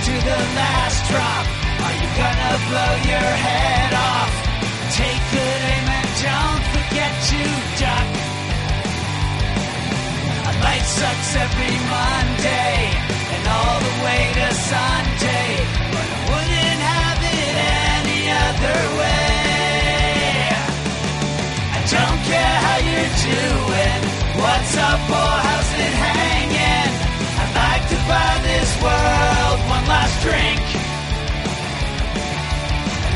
to the last drop. Are you gonna blow your head off? Take good aim and don't forget to duck. A life sucks every Monday and all the way to Sunday, but I wouldn't have it any other way. I don't care how you're doing, what's up or how's it hanging. I'd like to buy this world one last drink.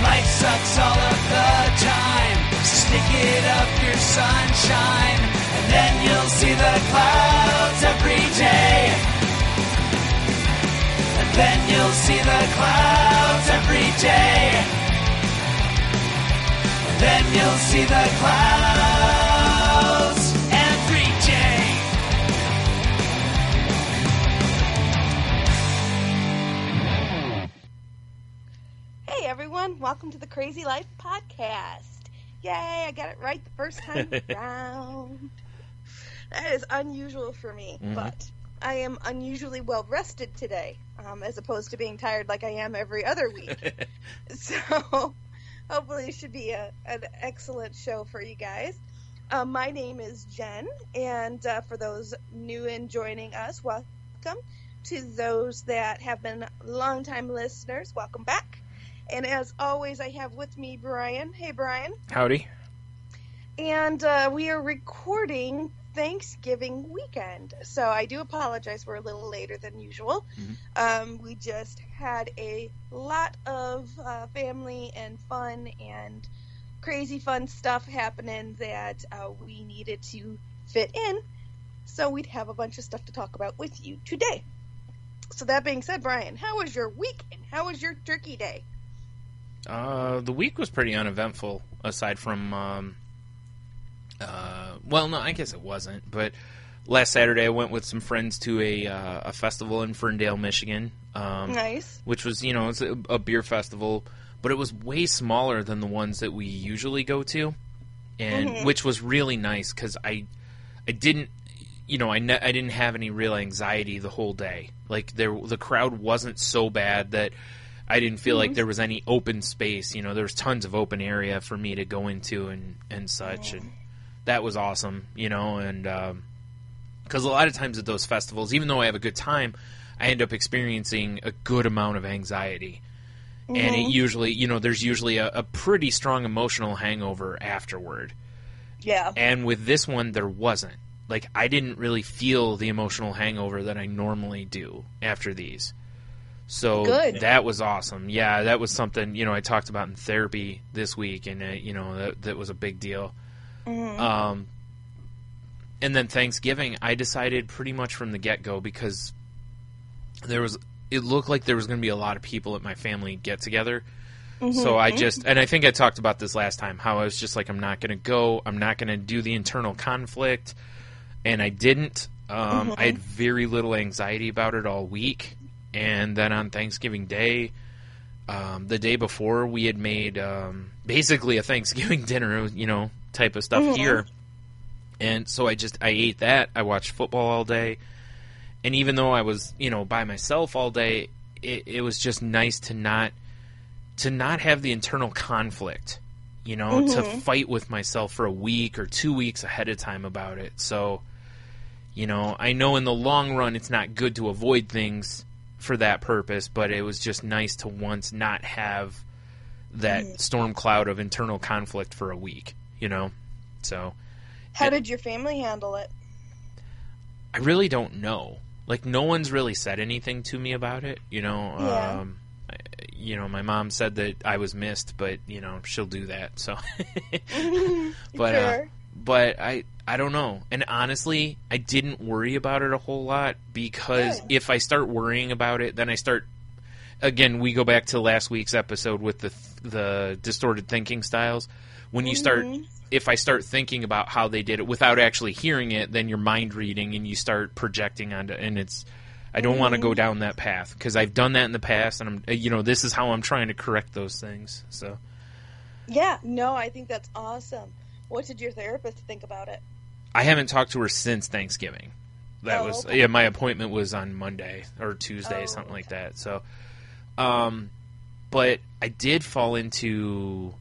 Life sucks all of the time, stick it up your sunshine, and then you'll see the clouds every day. And then you'll see the clouds every day. And then you'll see the clouds every day. Hey everyone, welcome to the Crazy Life Podcast. Yay, I got it right the first time around. That is unusual for me, but I am unusually well rested today, as opposed to being tired like I am every other week. So hopefully it should be an excellent show for you guys. My name is Jen, and for those new and joining us, welcome. To those that have been longtime listeners, welcome back. And as always, I have with me Bryan. Hey, Bryan. Howdy. And we are recording Thanksgiving weekend. So I do apologize, we're a little later than usual. We just had a lot of family and fun and crazy fun stuff happening that we needed to fit in. So we'd have a bunch of stuff to talk about with you today. So that being said, Bryan, how was your week and how was your turkey day? The week was pretty uneventful, aside from, well, no, I guess it wasn't, but last Saturday I went with some friends to a festival in Ferndale, Michigan. Nice. Which was, it's a beer festival, but it was way smaller than the ones that we usually go to, and which was really nice, because I didn't, I didn't have any real anxiety the whole day. Like, the crowd wasn't so bad that I didn't feel like there was any open space. There was tons of open area for me to go into and such, and that was awesome, and because a lot of times at those festivals, even though I have a good time, I end up experiencing a good amount of anxiety, and it usually, there's usually a pretty strong emotional hangover afterward. Yeah. And with this one, there wasn't. Like, I didn't really feel the emotional hangover that I normally do after these. So good. That was awesome. Yeah, that was something, I talked about in therapy this week, and, that was a big deal. And then Thanksgiving, I decided pretty much from the get-go, because it looked like there was going to be a lot of people at my family get-together. So I and I think I talked about this last time, how I was just like, I'm not going to go, I'm not going to do the internal conflict, and I didn't. I had very little anxiety about it all week. And then on Thanksgiving Day, the day before, we had made basically a Thanksgiving dinner, type of stuff here. And so I ate that. I watched football all day. And even though I was, by myself all day, it was just nice to not have the internal conflict, to fight with myself for a week or 2 weeks ahead of time about it. So, I know in the long run it's not good to avoid things for that purpose, but it was just nice to once not have that storm cloud of internal conflict for a week, So how did your family handle it? I really don't know. Like, no one's really said anything to me about it, Yeah. My mom said that I was missed, but she'll do that. So, but Sure. But I don't know. And honestly, I didn't worry about it a whole lot, because if I start worrying about it, then I start, again, we go back to last week's episode with the distorted thinking styles. When you start, if I start thinking about how they did it without actually hearing it, then you're mind reading and you start projecting onto, and I don't want to go down that path, because I've done that in the past, and this is how I'm trying to correct those things. So. Yeah, no, I think that's awesome. What did your therapist think about it? I haven't talked to her since Thanksgiving. My appointment was on Monday or Tuesday, something like that. So, But I did fall into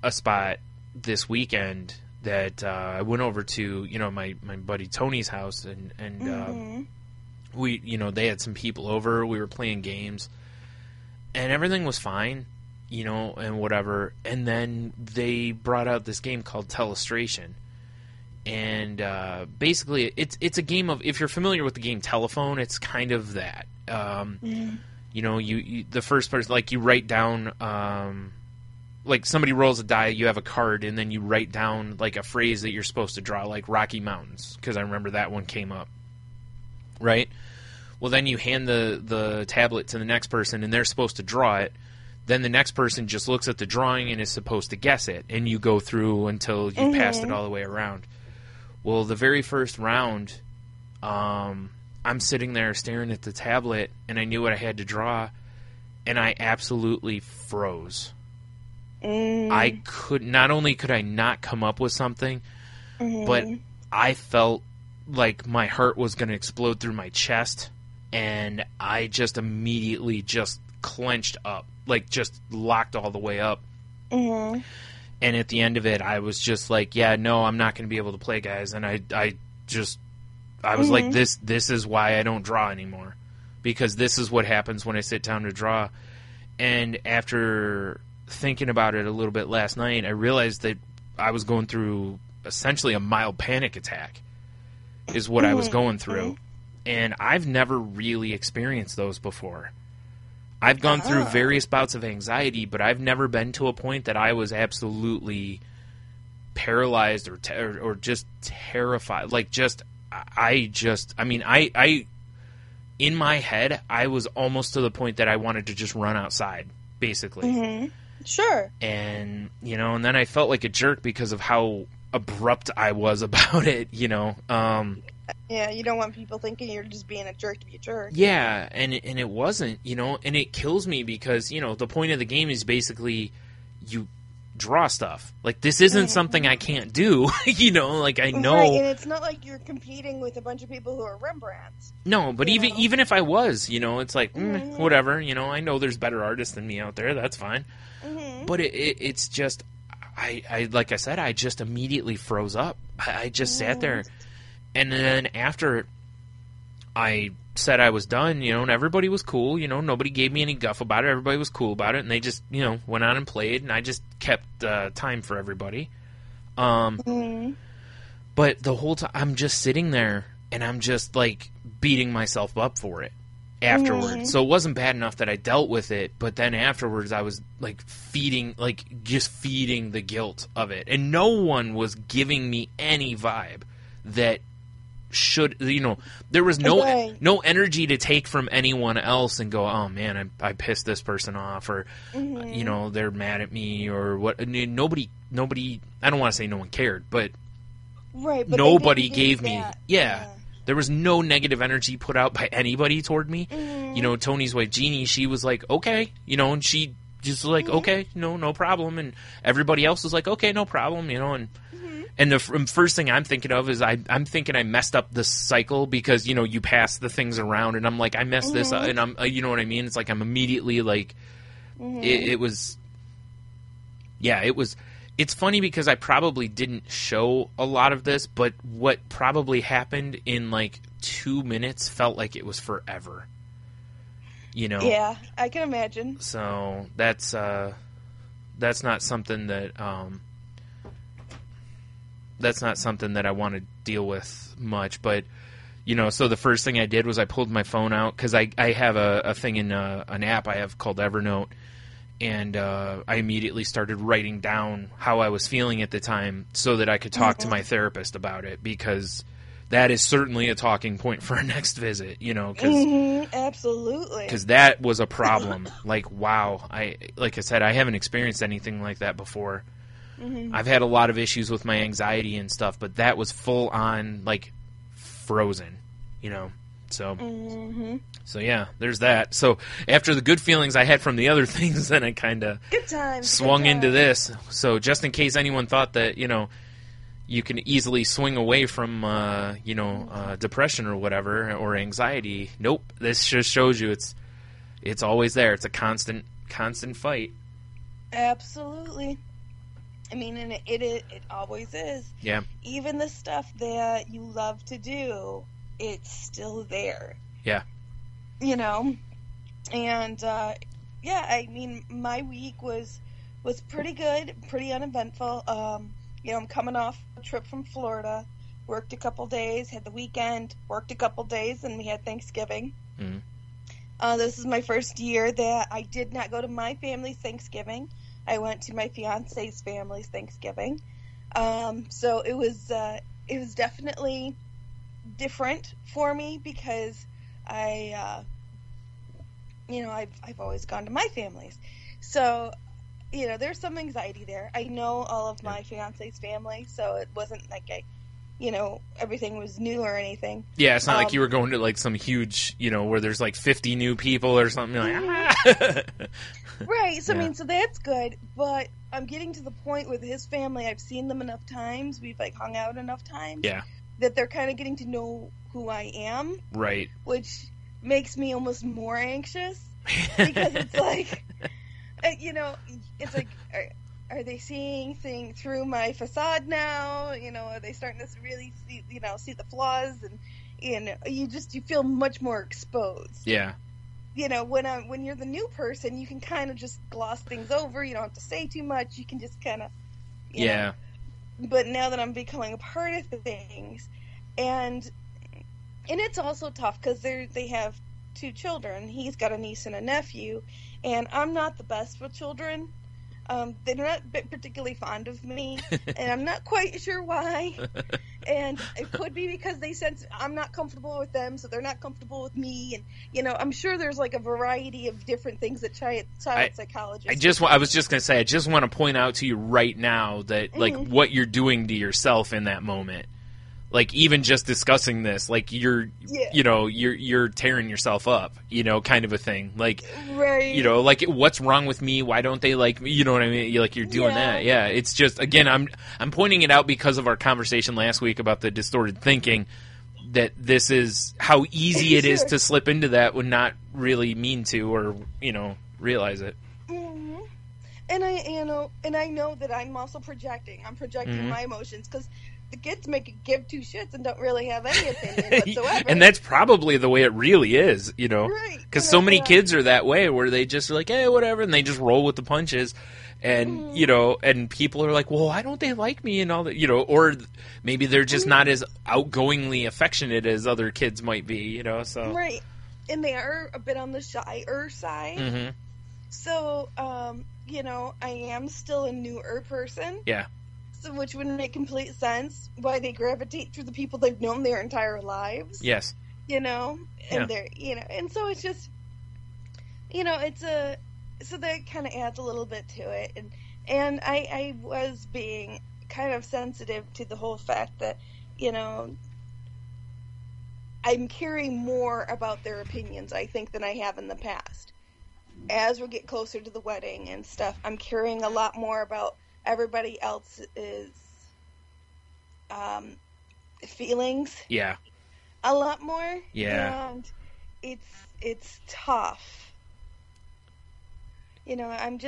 a spot this weekend that I went over to, my buddy Tony's house, and we, they had some people over. We were playing games, and everything was fine, and whatever. And then they brought out this game called Telestration. And basically, it's a game of, if you're familiar with the game Telephone, it's kind of that. You the first person, like, you write down, like, somebody rolls a die, you have a card, and then you write down, like, a phrase that you're supposed to draw, like Rocky Mountains, because I remember that one came up, right? Well, then you hand the tablet to the next person, and they're supposed to draw it. Then the next person just looks at the drawing and is supposed to guess it, and you go through until you've passed it all the way around. Well, the very first round, I'm sitting there staring at the tablet, and I knew what I had to draw, and I absolutely froze. I not only could I not come up with something, but I felt like my heart was going to explode through my chest, and I just immediately just clenched up, like, just locked all the way up. And at the end of it, I was just like, yeah, no, I'm not going to be able to play, guys. And I was like, this is why I don't draw anymore, because this is what happens when I sit down to draw. And after thinking about it a little bit last night, I realized that I was going through essentially a mild panic attack is what I was going through. And I've never really experienced those before. I've gone through various bouts of anxiety, but I've never been to a point that I was absolutely paralyzed or just terrified. Like, I in my head, I was almost to the point that I wanted to just run outside, basically. Sure. And, and then I felt like a jerk because of how abrupt I was about it, Yeah, you don't want people thinking you're just being a jerk to be a jerk. Yeah, and it wasn't, and it kills me because, the point of the game is basically you draw stuff. Like, this isn't something I can't do, like, I know. Right, and it's not like you're competing with a bunch of people who are Rembrandts. No, but even if I was, it's like, whatever, I know there's better artists than me out there, that's fine. But it's just, I like I said, I just immediately froze up. I just sat there. And then after I said I was done, and everybody was cool, nobody gave me any guff about it. Everybody was cool about it, and they just, went on and played, and I just kept time for everybody. But the whole time, I'm just sitting there, and I'm just, like, beating myself up for it afterwards. So it wasn't bad enough that I dealt with it, but then afterwards I was, like, feeding the guilt of it. And no one was giving me any vibe that should, there was no energy to take from anyone else and go, oh man, I pissed this person off, or they're mad at me, or what. Nobody, I don't want to say no one cared, but nobody gave me there was no negative energy put out by anybody toward me. Tony's wife Jeannie, she was like, okay, and she just like, okay, no problem, and everybody else was like, okay, no problem, and the first thing I'm thinking of is I'm thinking I messed up the cycle because, you pass the things around, and I'm like, I messed this up, and I'm, you know what I mean? It's like I'm immediately like, it was, it's funny because I probably didn't show a lot of this, but what probably happened in like 2 minutes felt like it was forever. Yeah, I can imagine. So that's not something that, I want to deal with much, but, so the first thing I did was I pulled my phone out, because I have a thing in an app I have called Evernote, and I immediately started writing down how I was feeling at the time so that I could talk to my therapist about it, because that is certainly a talking point for our next visit, cause, absolutely. Because that was a problem. Like, wow, like I said, I haven't experienced anything like that before. I've had a lot of issues with my anxiety and stuff, but that was full on, like, frozen, so so yeah, there's that. So after the good feelings I had from the other things, then I kind of swung into this. So just in case anyone thought that, you can easily swing away from, depression or whatever, or anxiety, nope, this just shows you it's it's always there. It's a constant fight. Absolutely. I mean, and it always is. Yeah. Even the stuff that you love to do, it's still there. Yeah. You know? And, yeah, I mean, my week was pretty good, pretty uneventful. You know, I'm coming off a trip from Florida, worked a couple days, had the weekend, worked a couple days, and we had Thanksgiving. Mm-hmm. This is my first year that I did not go to my family's Thanksgiving. I went to my fiance's family's Thanksgiving. So it was definitely different for me because you know, I've always gone to my family's. So, you know, there's some anxiety there. I know all of my fiance's family, so it wasn't like you know, everything was new or anything. Yeah, it's not like you were going to like some huge, you know, where there's like 50 new people or something. Like, Right. So, I mean, so that's good. But I'm getting to the point with his family. I've seen them enough times. We've like hung out enough times. Yeah. That they're kind of getting to know who I am. Right. Which makes me almost more anxious because it's like, you know, it's like, are they seeing things through my facade now? You know, are they starting to really see the flaws? And you know, you feel much more exposed. Yeah. You know, when you're the new person, you can kind of just gloss things over. You don't have to say too much. You can just kind of, you know. But now that I'm becoming a part of things, and it's also tough because they have 2 children. He's got a niece and a nephew, and I'm not the best with children. They're not particularly fond of me, and I'm not quite sure why. And it could be because they sense I'm not comfortable with them, so they're not comfortable with me. And you know, I'm sure there's like a variety of different things that child psychologists. I was just gonna say, I just want to point out to you right now that like what you're doing to yourself in that moment. Like, even just discussing this, like, you're tearing yourself up, you know, kind of a thing. Like, right. You know, like, what's wrong with me? Why don't they like me? You know what I mean? You're doing that. Yeah, it's just, again, I'm pointing it out because of our conversation last week about the distorted thinking, that this is how easy it is to slip into that when not really mean to or, you know, realize it. Mm-hmm. And I know that I'm also projecting. I'm projecting my emotions because the kids give 2 shits and don't really have any opinion whatsoever. And that's probably the way it really is, you know. Right. Because so many kids are that way where they just are like, hey, whatever, and they just roll with the punches. And, you know, and people are like, well, why don't they like me and all that, you know, or maybe they're just not as outgoingly affectionate as other kids might be, you know, so. Right. And they are a bit on the shyer side. Mm-hmm. So, you know, I am still a newer person. Yeah. Which would make complete sense why they gravitate through the people they've known their entire lives. Yes. You know, and they're, you know, and so it's just, you know, so that kind of adds a little bit to it. And I was being kind of sensitive to the whole fact that, you know, I'm caring more about their opinions, I think, than I have in the past. As we get closer to the wedding and stuff, I'm caring a lot more about everybody else's feelings. Yeah. A lot more. Yeah. And it's tough. You know, I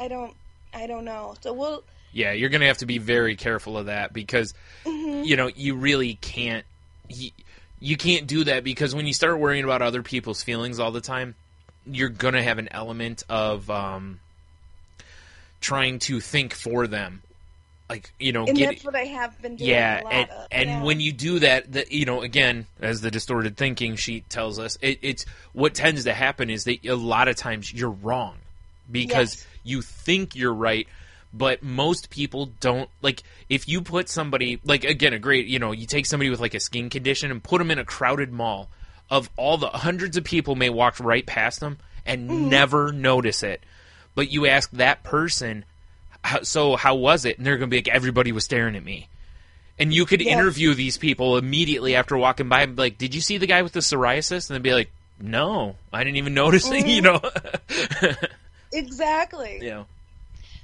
don't know. So we'll. Yeah, you're going to have to be very careful of that because, you know, you really can't. You can't do that because when you start worrying about other people's feelings all the time, you're going to have an element of trying to think for them, like, you know, and that's what I have been doing. And when you do that, you know, again, as the distorted thinking sheet tells us, it's what tends to happen is that a lot of times you're wrong because you think you're right, but most people don't. Like, if you put somebody, like, again, you take somebody with like a skin condition and put them in a crowded mall of all the hundreds of people may walk right past them and never notice it. But you ask that person, so how was it? And they're going to be like, everybody was staring at me. And you could interview these people immediately after walking by and be like, did you see the guy with the psoriasis? And they'd be like, no, I didn't even notice it, you know. Exactly. Yeah.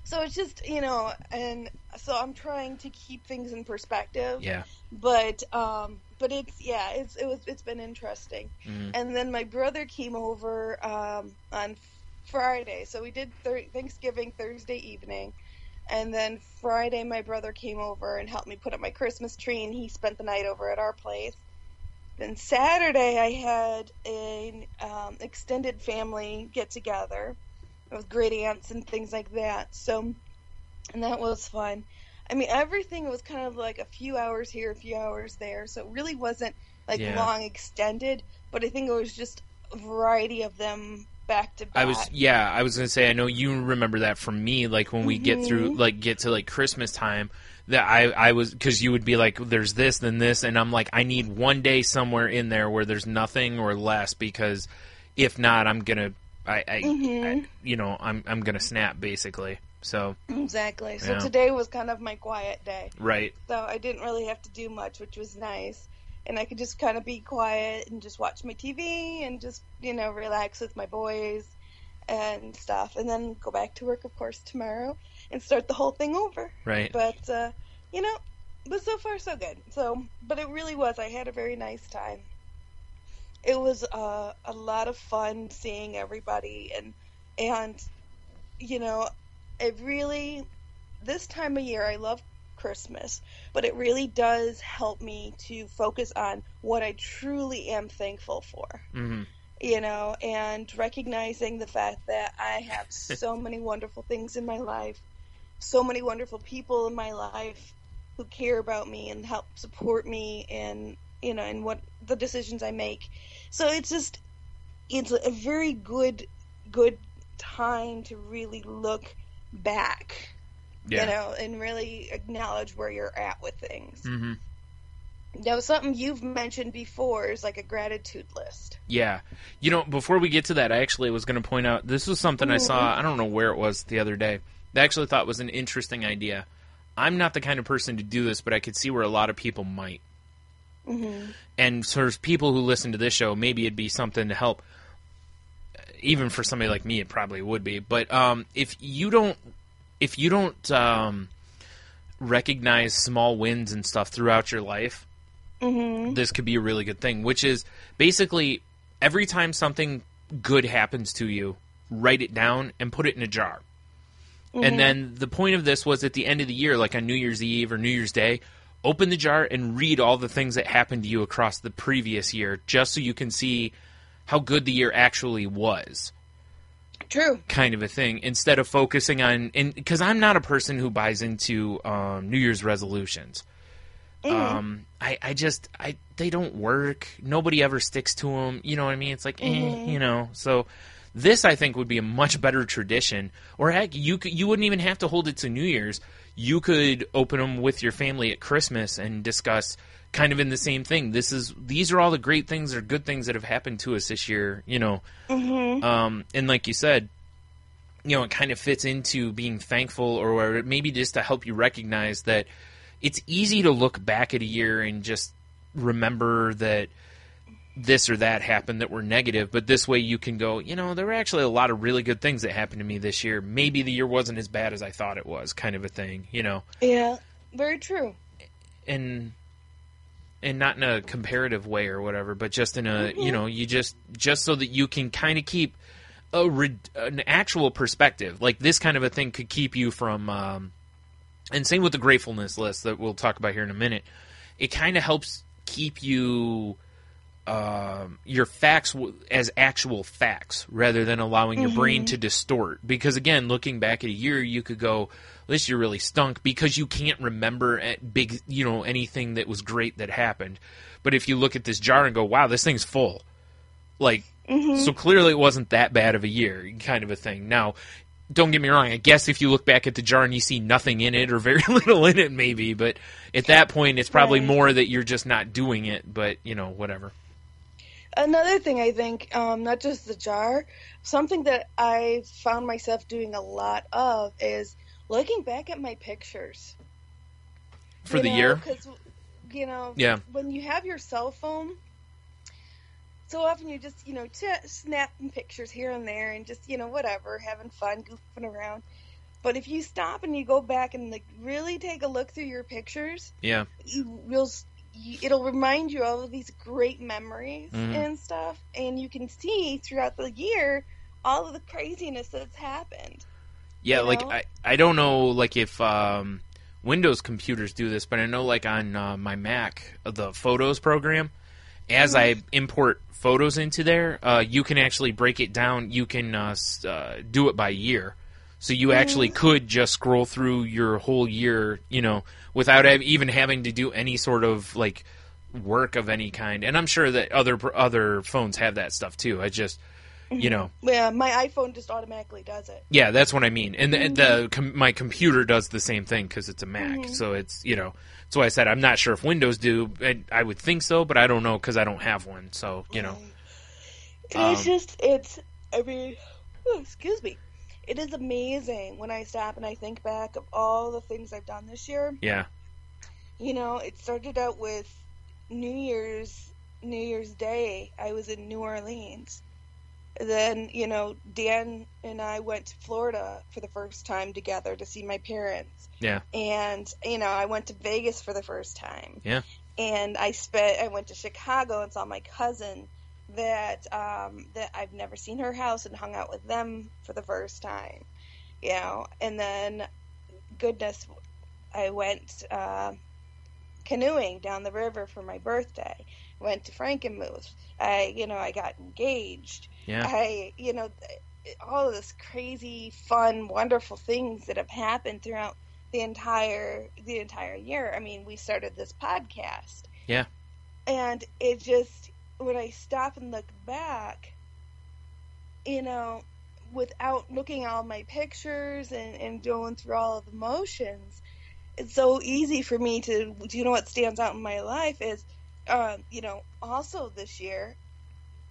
So it's just, you know, and so I'm trying to keep things in perspective. Yeah. But but it's been interesting. Mm-hmm. And then my brother came over on Friday, so we did Thanksgiving Thursday evening, and then Friday my brother came over and helped me put up my Christmas tree, and he spent the night over at our place. Then Saturday I had an extended family get together with great aunts and things like that. So, and that was fun. I mean, everything was kind of like a few hours here, a few hours there, so it really wasn't like long extended, but I think it was just a variety of them back to back. I was gonna say, I know you remember that from me, like when we get through, like get to like Christmas time, that I was, because you would be like, there's this, then this, and I'm like, I need one day somewhere in there where there's nothing or less, because if not, I'm gonna, I'm gonna snap basically. So exactly. So today was kind of my quiet day. Right. So I didn't really have to do much, which was nice. And I could just kind of be quiet and just watch my TV and just, relax with my boys and stuff. And then go back to work, of course, tomorrow and start the whole thing over. Right. But, but so far so good. So, but it really was. I had a very nice time. It was a lot of fun seeing everybody and it really, this time of year, I love Christmas, but it really does help me to focus on what I truly am thankful for. Mm-hmm. And recognizing the fact that I have so many wonderful things in my life, so many wonderful people in my life who care about me and help support me in what the decisions I make. So it's a very good time to really look back, and really acknowledge where you're at with things. Mm-hmm. Now, something you've mentioned before is like a gratitude list. Yeah. Before we get to that, I actually was going to point out, this was something I saw, I don't know where it was the other day, that I actually thought was an interesting idea. I'm not the kind of person to do this, but I could see where a lot of people might. Mm-hmm. And so there's people who listen to this show, maybe it'd be something to help. Even for somebody like me, it probably would be. But if you don't recognize small wins and stuff throughout your life, this could be a really good thing. Which is basically every time something good happens to you, write it down and put it in a jar. And then the point of this was at the end of the year, like on New Year's Eve or New Year's Day, open the jar and read all the things that happened to you across the previous year, just so you can see how good the year actually was. True. Kind of a thing, instead of focusing on, because I'm not a person who buys into New Year's resolutions. They don't work. Nobody ever sticks to them. You know what I mean? It's like, So this, I think, would be a much better tradition. Or heck, you wouldn't even have to hold it to New Year's. You could open them with your family at Christmas and discuss kind of in the same thing. These are all the great things or good things that have happened to us this year, and like you said, it kind of fits into being thankful, or maybe just to help you recognize that it's easy to look back at a year and just remember that this or that happened that were negative, but this way you can go, there were actually a lot of really good things that happened to me this year. Maybe the year wasn't as bad as I thought it was, kind of a thing, Yeah, very true. And not in a comparative way or whatever, but just in a, you just so that you can kind of keep an actual perspective. Like this kind of a thing could keep you from, and same with the gratefulness list that we'll talk about here in a minute. It kind of helps keep you, your facts as actual facts rather than allowing your brain to distort. Because again, looking back at a year, you could go, this year really stunk, because you can't remember anything that was great that happened. But if you look at this jar and go, wow, this thing's full. Like, so clearly it wasn't that bad of a year, kind of a thing. Now, don't get me wrong, I guess if you look back at the jar and you see nothing in it or very little in it maybe, but at that point it's probably more that you're just not doing it, but, whatever. Another thing I think, not just the jar, something that I found myself doing a lot of is looking back at my pictures. For the year? Because, yeah. When you have your cell phone, so often you just, snapping pictures here and there and just, whatever, having fun, goofing around. But if you stop and you go back and, really take a look through your pictures, yeah, it'll remind you all of these great memories and stuff, and you can see throughout the year all of the craziness that's happened. Yeah, like I don't know, like if Windows computers do this, but I know like on my Mac, the Photos program, as I import photos into there, you can actually break it down. You can do it by year. So you actually could just scroll through your whole year, you know, without even having to do any sort of like work of any kind. And I'm sure that other phones have that stuff too. I just, you know. Yeah, my iPhone just automatically does it. Yeah, that's what I mean. And my computer does the same thing because it's a Mac. So it's, you know, that's why I said I'm not sure if Windows do. I would think so, but I don't know because I don't have one. So, you know. Excuse me. It is amazing when I stop and I think back of all the things I've done this year. Yeah. You know, it started out with New Year's Day. I was in New Orleans. Then, you know, Dan and I went to Florida for the first time together to see my parents. Yeah. And, you know, I went to Vegas for the first time. Yeah. And I went to Chicago and saw my cousin that I've never seen her house and hung out with them for the first time, you know. And then, goodness, I went canoeing down the river for my birthday. Went to Frankenmuth. I got engaged. Yeah. All of this crazy, fun, wonderful things that have happened throughout the entire year. I mean, we started this podcast. Yeah. And it just, when I stop and look back, you know, without looking at all my pictures and going through all of the motions, it's so easy for me to, you know, what stands out in my life is, also this year,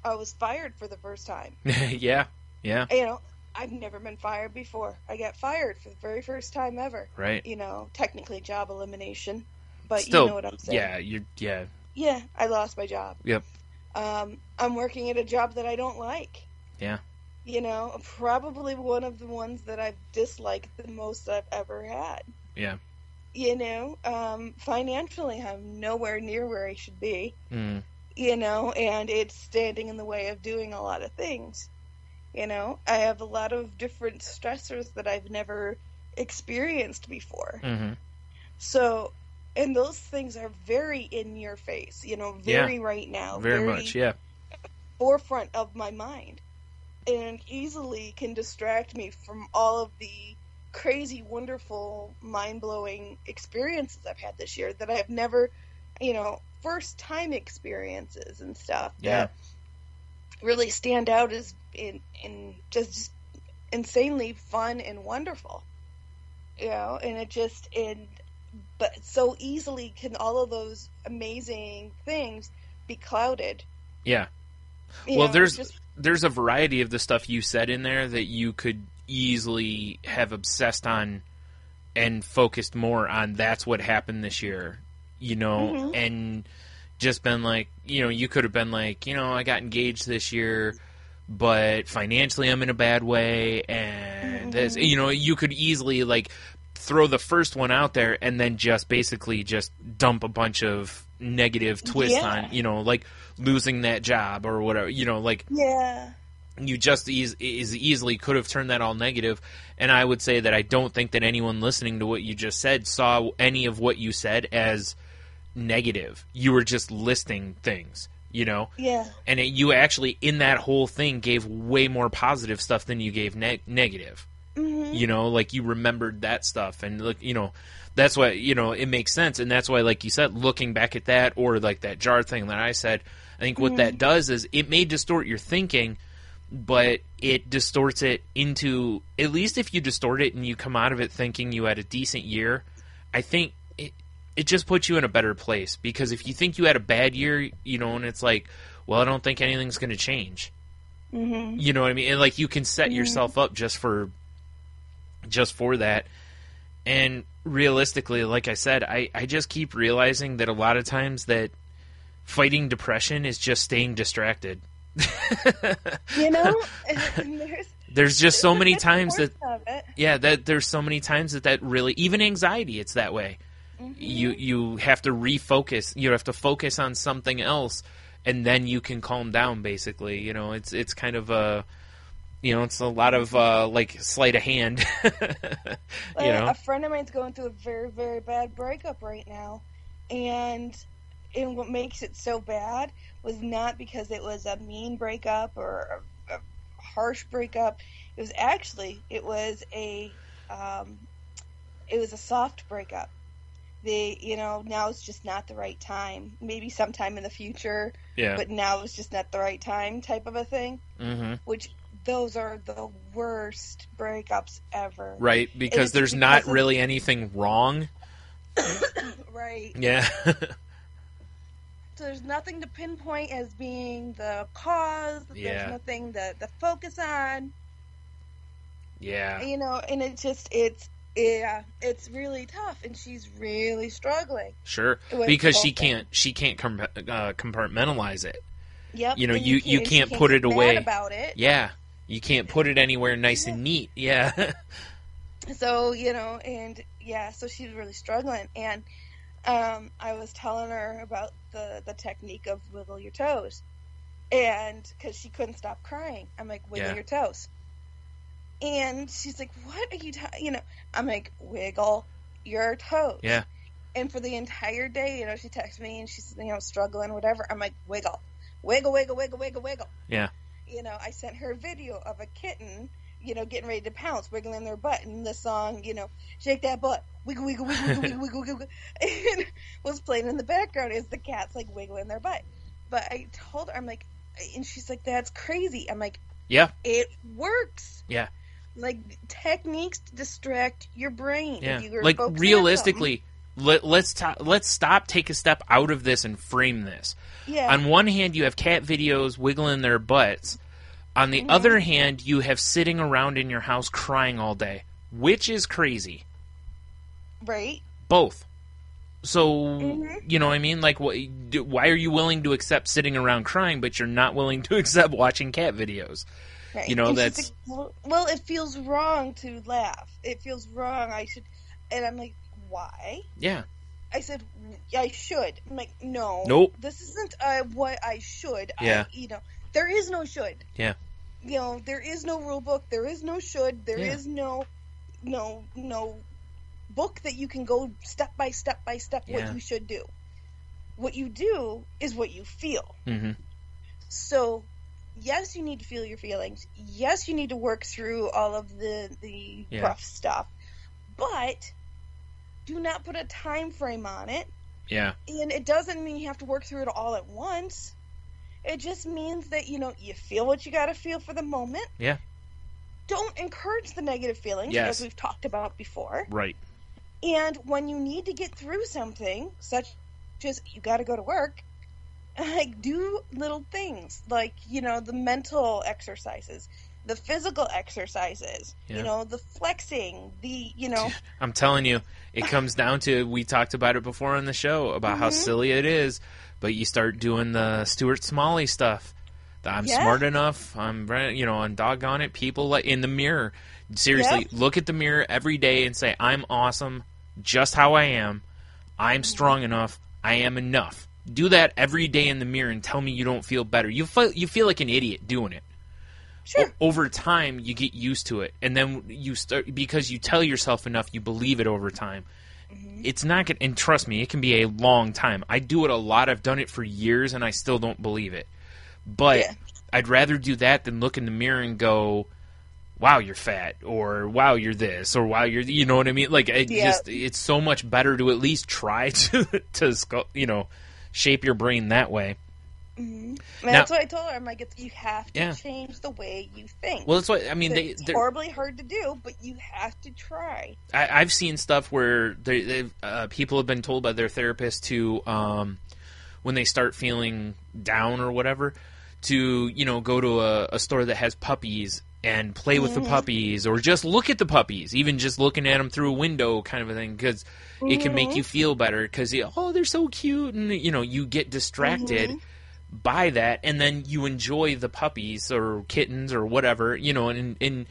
I was fired for the first time. Yeah. You know, I've never been fired before. I got fired for the very first time ever. Right. You know, technically job elimination, but still, you know what I'm saying. Yeah, I lost my job. Yep. I'm working at a job that I don't like. Yeah. You know, probably one of the ones that I've disliked the most I've ever had. Yeah. You know, financially, I'm nowhere near where I should be. You know, and it's standing in the way of doing a lot of things. You know, I have a lot of different stressors that I've never experienced before. So, and those things are very in your face, you know, very right now. Very much, yeah. Forefront of my mind. And easily can distract me from all of the crazy, wonderful, mind-blowing experiences I've had this year that I've never, you know, first-time experiences and stuff that really stand out as in just insanely fun and wonderful. You know, and but so easily can all of those amazing things be clouded. Yeah. Well, there's a variety of the stuff you said in there that you could easily have obsessed on and focused more on. That's what happened this year, you know, and just been like, you know, you could have been like, you know, I got engaged this year, but financially I'm in a bad way, and this, you know, you could easily like throw the first one out there and then just basically just dump a bunch of negative twists on, you know, like losing that job or whatever, you know, like you just easily could have turned that all negative. And I would say that I don't think that anyone listening to what you just said saw any of what you said as negative. You were just listing things, you know? Yeah. And you actually, in that whole thing, gave way more positive stuff than you gave negative. You know, like you remembered that stuff. And, look, you know, that's why, you know, it makes sense. And that's why, like you said, looking back at that, or like that jar thing that I said, I think what that does is it may distort your thinking, but it distorts it into, at least if you distort it and you come out of it thinking you had a decent year, I think it just puts you in a better place. Because if you think you had a bad year, you know, and it's like, well, I don't think anything's going to change. You know what I mean? And like you can set yourself up just for that. And realistically, like I said, I just keep realizing that a lot of times that fighting depression is just staying distracted. You know, there's just so many times that there's so many times that really, even anxiety, it's that way. You have to refocus. You have to focus on something else, and then you can calm down. Basically, it's kind of a, it's a lot of like sleight of hand. A friend of mine's going through a very, very bad breakup right now, and what makes it so bad was not because it was a mean breakup or a harsh breakup. It was a soft breakup. Now it's just not the right time. Maybe sometime in the future, but now it's just not the right time type of a thing. Mm-hmm. Which those are the worst breakups ever. Right, because there's not really anything wrong. Right. Yeah. So there's nothing to pinpoint as being the cause. There's nothing to focus on. Yeah. And it's really tough, and she's really struggling. Sure, because she can't compartmentalize it. Yep. You can't put it away. Mad about it. Yeah. You can't put it anywhere nice and neat. Yeah. So, so she's really struggling, and I was telling her about the technique of wiggle your toes, and because she couldn't stop crying, I'm like, wiggle your toes. And she's like, what are you I'm like, wiggle your toes. Yeah. And for the entire day, she texts me and she's, struggling, whatever. I'm like, wiggle. Wiggle, wiggle, wiggle, wiggle, wiggle. Yeah. I sent her a video of a kitten, getting ready to pounce, wiggling their butt. And the song, shake that butt. Wiggle, wiggle, wiggle, wiggle, wiggle, wiggle. And was playing in the background as the cat's, like, wiggling their butt. But I told her, I'm like, and she's like, that's crazy. I'm like, yeah. It works. Yeah. Like, techniques to distract your brain. Yeah. If you're like, realistically, let's stop, take a step out of this and frame this. Yeah. On one hand, you have cat videos wiggling their butts. On the other hand, you have sitting around in your house crying all day. Which is crazy? Right. Both. So, you know what I mean? Like, why are you willing to accept sitting around crying, but you're not willing to accept watching cat videos? Right. And that's... Like, well, it feels wrong to laugh. It feels wrong. I should... And I'm like, why? Yeah. I said, I should. I'm like, no. Nope. This isn't what I should. Yeah. There is no should. Yeah. There is no rule book. There is no should. There is no book that you can go step by step by step what you should do. What you do is what you feel. Mm-hmm. So, yes, you need to feel your feelings. Yes, you need to work through all of the rough stuff. But do not put a time frame on it. Yeah. And it doesn't mean you have to work through it all at once. It just means that, you feel what you got to feel for the moment. Yeah. Don't encourage the negative feelings, as we've talked about before. Right. And when you need to get through something, such as you got to go to work, like, do little things, like, the mental exercises, the physical exercises, the flexing, I'm telling you, it comes down to, we talked about it before on the show, about how silly it is, but you start doing the Stuart Smalley stuff. I'm smart enough, I'm doggone it, people in the mirror. Seriously, look at the mirror every day and say, I'm awesome, just how I am, I'm strong enough, I am enough. Do that every day in the mirror and tell me you don't feel better. You feel like an idiot doing it. Sure. Over time, you get used to it, and then you start, because you tell yourself enough, you believe it over time. It's not going to, and trust me, it can be a long time. I do it a lot. I've done it for years, and I still don't believe it. But I'd rather do that than look in the mirror and go, wow, you're fat, or wow, you're this, or wow, you're, you know what I mean? Like, it's so much better to at least try to shape your brain that way. Mm-hmm. That's what I told her. I'm like, you have to change the way you think. Well, that's what I mean. It's horribly hard to do, but you have to try. I've seen stuff where people have been told by their therapist to, when they start feeling down or whatever, to go to a store that has puppies and play with the puppies, or just look at the puppies, even just looking at them through a window, kind of a thing, because it can make you feel better. Because they're so cute, and you get distracted by that, and then you enjoy the puppies or kittens or whatever, and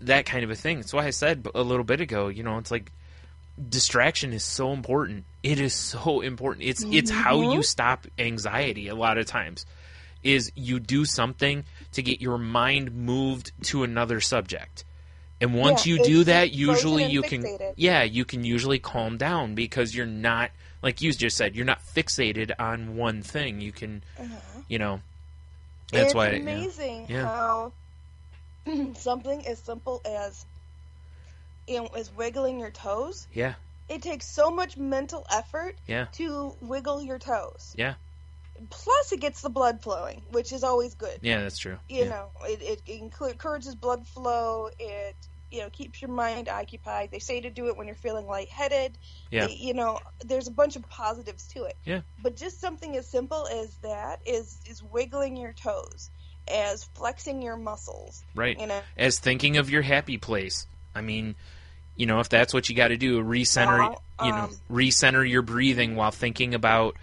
that kind of a thing. That's why I said a little bit ago, it's like, distraction is so important. It is so important. It's how you stop anxiety a lot of times, is you do something to get your mind moved to another subject. And once you do that, usually you can usually calm down, because you're not, like you just said, you're not fixated on one thing. You can, that's why it's amazing how something as simple as wiggling your toes. Yeah. It takes so much mental effort to wiggle your toes. Yeah. Plus, it gets the blood flowing, which is always good. Yeah, that's true. You know, it encourages blood flow. It, keeps your mind occupied. They say to do it when you're feeling lightheaded. Yeah. There's a bunch of positives to it. Yeah. But just something as simple as that is wiggling your toes, as flexing your muscles. Right. As thinking of your happy place. I mean, if that's what you got to do, recenter, recenter your breathing while thinking about,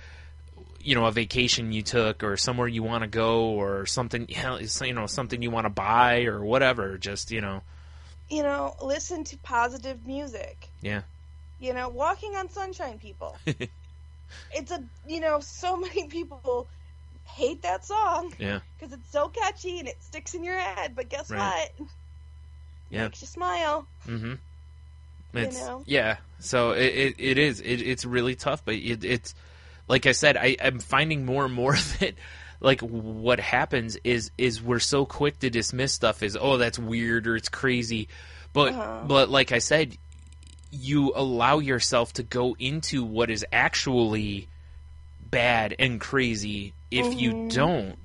a vacation you took, or somewhere you want to go, or something, something you want to buy, or whatever. Just, listen to positive music. Yeah. Walking on sunshine, people. It's so many people hate that song. Yeah. Because it's so catchy and it sticks in your head. But guess what? Yeah. Makes you smile. Mm-hmm. Yeah. So it is. It's really tough, but it's like I said, I'm finding more and more that, like, what happens is we're so quick to dismiss stuff as, oh, that's weird or it's crazy, but like I said, you allow yourself to go into what is actually bad and crazy if you don't,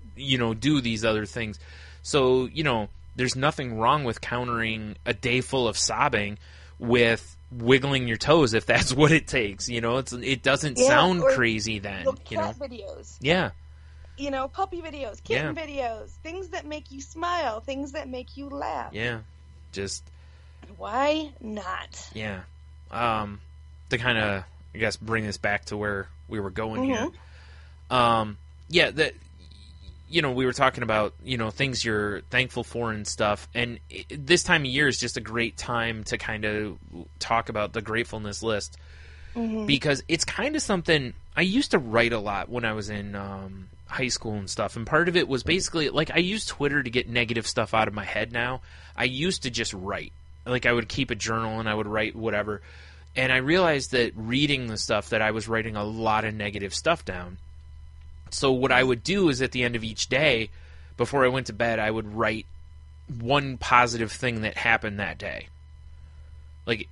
do these other things. So, there's nothing wrong with countering a day full of sobbing with wiggling your toes if that's what it takes. It doesn't sound crazy then. Cat videos. Yeah. Puppy videos, kitten videos, things that make you smile, things that make you laugh. Yeah. Just why not? Yeah. To kind of, I guess, bring this back to where we were going here. We were talking about, things you're thankful for and stuff. And this time of year is just a great time to kind of talk about the gratefulness list. Because it's kind of something I used to write a lot when I was in high school and stuff. And part of it was basically, like, I use Twitter to get negative stuff out of my head now. I used to just write. Like, I would keep a journal and I would write whatever. And I realized that reading the stuff that I was writing a lot of negative stuff down. So what I would do is at the end of each day, before I went to bed, I would write one positive thing that happened that day. Like,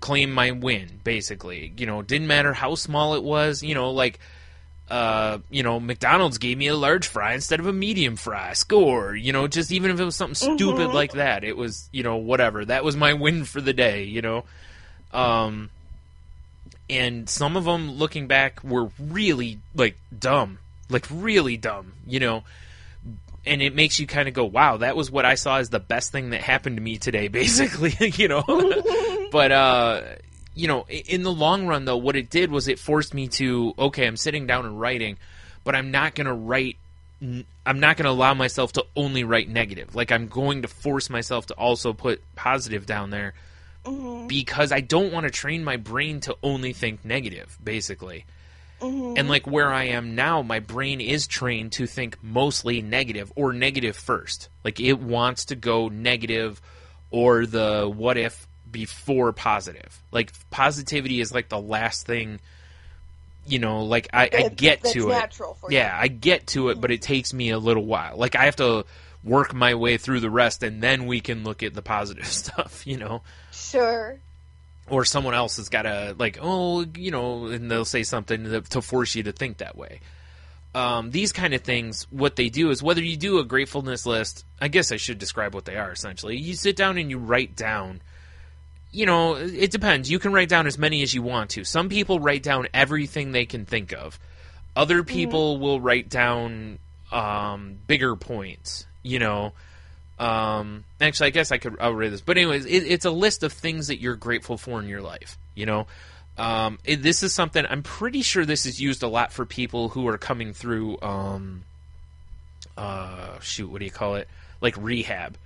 claim my win, basically. Didn't matter how small it was. McDonald's gave me a large fry instead of a medium fry. Score. Just even if it was something stupid like that. It was, whatever. That was my win for the day, And some of them, looking back, were really, dumb. Really dumb, and it makes you kind of go, wow, that was what I saw as the best thing that happened to me today, basically, But, in the long run, though, what it did was it forced me to, okay, I'm sitting down and writing, but I'm not going to allow myself to only write negative. Like, I'm going to force myself to also put positive down there, because I don't want to train my brain to only think negative, basically. And like where I am now, my brain is trained to think mostly negative, or negative first. Like, it wants to go negative or the what if before positive. Like, positivity is like the last thing, I get to it. Natural for you. Yeah, I get to it, but it takes me a little while. Like, I have to work my way through the rest, and then we can look at the positive stuff, Sure. Or someone else has got to, and they'll say something to force you to think that way. These kind of things, what they do is, whether you do a gratefulness list, I guess I should describe what they are, essentially. You sit down and you write down, it depends. You can write down as many as you want to. Some people write down everything they can think of. Other people will write down bigger points, Actually, I guess I'll read this. But anyways, it's a list of things that you're grateful for in your life, This is something, I'm pretty sure this is used a lot for people who are coming through, what do you call it? Like rehab.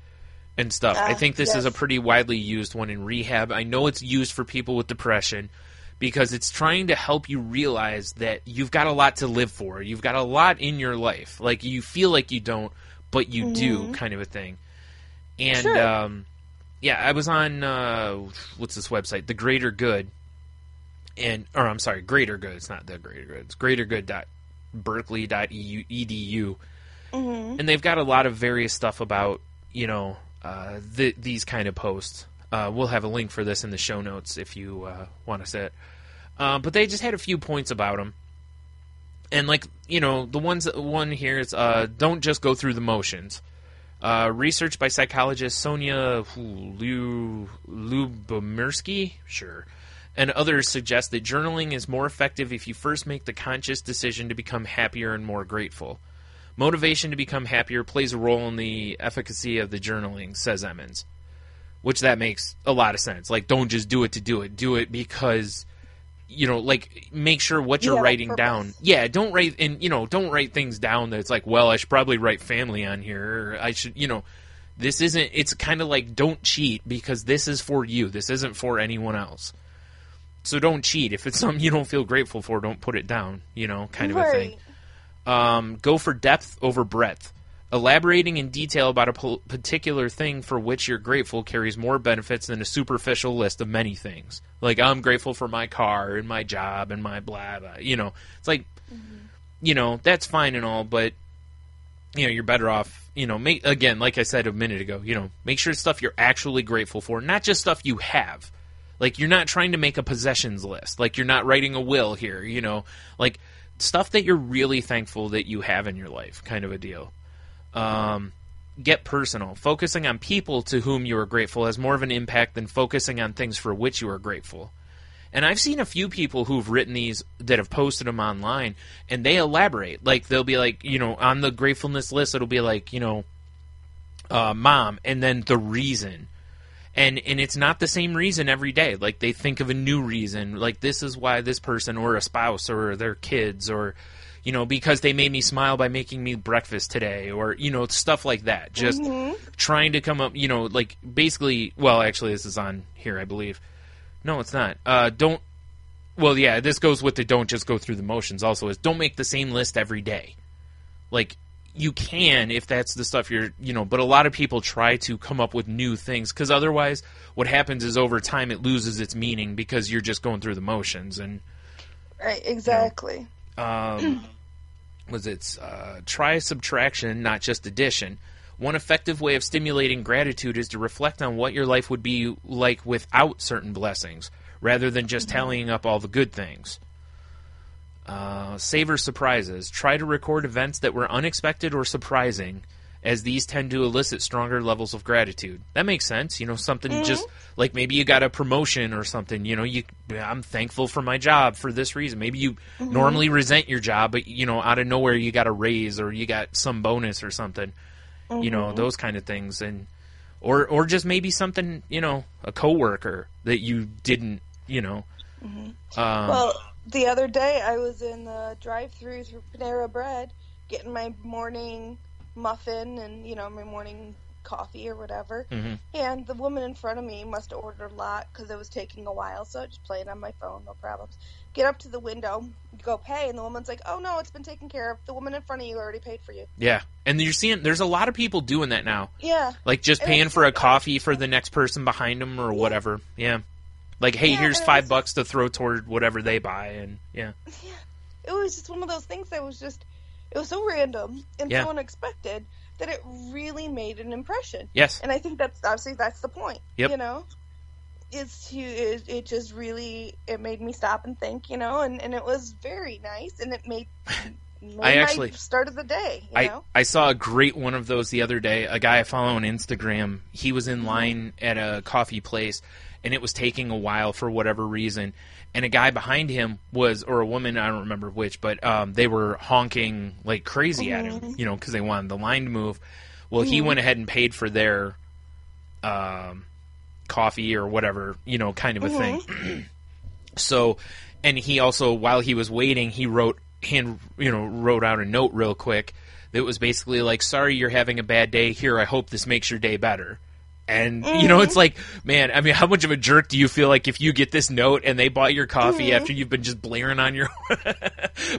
and stuff. I think this yes. is a pretty widely used one in rehab. I know it's used for people with depression because it's trying to help you realize that you've got a lot to live for. You've got a lot in your life. Like, you feel like you don't, but you do, kind of a thing. And, Sure. yeah, I was on, what's this website? The Greater Good. Greater Good. It's not The Greater Good. It's greatergood.berkeley.edu. And they've got a lot of various stuff about, you know, these kind of posts. We'll have a link for this in the show notes if you want to see it. But they just had a few points about them. And, like, you know, one here is don't just go through the motions. Research by psychologist Sonia Lubomirsky, and others suggest that journaling is more effective if you first make the conscious decision to become happier and more grateful. Motivation to become happier plays a role in the efficacy of the journaling, says Emmons. Which that makes a lot of sense. Like, don't just do it to do it. Do it because, you know, like, make sure what you're writing down. Yeah, don't write things down that's like, well, I should probably write family on here. Or I should, you know, this isn't, it's kind of like, don't cheat because this is for you. This isn't for anyone else. So don't cheat. If it's something you don't feel grateful for, don't put it down, you know, kind of a thing. Go for depth over breadth. Elaborating in detail about a particular thing for which you're grateful carries more benefits than a superficial list of many things. Like, I'm grateful for my car and my job and my blah, blah. You know, it's like, you know, that's fine and all, but, you know, you're better off, you know, again, like I said a minute ago, you know, make sure it's stuff you're actually grateful for, not just stuff you have. Like, you're not trying to make a possessions list. Like, you're not writing a will here, you know. Like, stuff that you're really thankful that you have in your life, kind of a deal. Get personal. Focusing on people to whom you are grateful has more of an impact than focusing on things for which you are grateful. And I've seen a few people who've written these that have posted them online, and they elaborate. Like, they'll be like, you know, on the gratefulness list, it'll be like, you know, mom, and then the reason. And it's not the same reason every day. Like, they think of a new reason. Like, this is why this person, or a spouse, or their kids, or, you know, because they made me smile by making me breakfast today, or, you know, stuff like that. Just trying to come up, you know, like, basically, well, actually, this is on here, I believe. No, it's not. This goes with the don't just go through the motions also, is don't make the same list every day. Like, you can if that's the stuff you're, you know, but a lot of people try to come up with new things, because otherwise what happens is over time it loses its meaning because you're just going through the motions. And right, exactly. You know, try subtraction, not just addition. One effective way of stimulating gratitude is to reflect on what your life would be like without certain blessings, rather than just tallying up all the good things. Savor surprises. Try to record events that were unexpected or surprising, as these tend to elicit stronger levels of gratitude. That makes sense. You know, something just like maybe you got a promotion or something. You know, I'm thankful for my job for this reason. Maybe you normally resent your job, but, you know, out of nowhere you got a raise or you got some bonus or something. You know, those kind of things. And or just maybe something, you know, a coworker that you didn't, you know. Well, the other day I was in the drive-thru for Panera Bread getting my morning muffin and, you know, my morning coffee or whatever. And the woman in front of me must have ordered a lot because it was taking a while, so I just played on my phone, no problems. Get up to the window, go pay, and the woman's like, oh, no, it's been taken care of. The woman in front of you already paid for you. Yeah, and you're seeing there's a lot of people doing that now. Yeah. Like just paying for a coffee for the next person behind them or whatever. Yeah. Like, hey, here's $5 to throw toward whatever they buy, and yeah. It was just one of those things that was just, it was so random and so unexpected that it really made an impression. Yes. And I think that's the point. Yep. You know, it just really, it made me stop and think, you know, and it was very nice, and it made my start of the day, you know? I saw a great one of those the other day. A guy I follow on Instagram, he was in line at a coffee place, and it was taking a while for whatever reason. And a guy behind him was, or a woman, I don't remember which, but they were honking like crazy at him, you know, because they wanted the line to move. Well, he went ahead and paid for their coffee or whatever, you know, kind of a thing. So, and he also, while he was waiting, he wrote out a note real quick that was basically like, sorry you're having a bad day. Here, I hope this makes your day better. And, you know, it's like, man, I mean, how much of a jerk do you feel like if you get this note and they bought your coffee after you've been just blaring on your...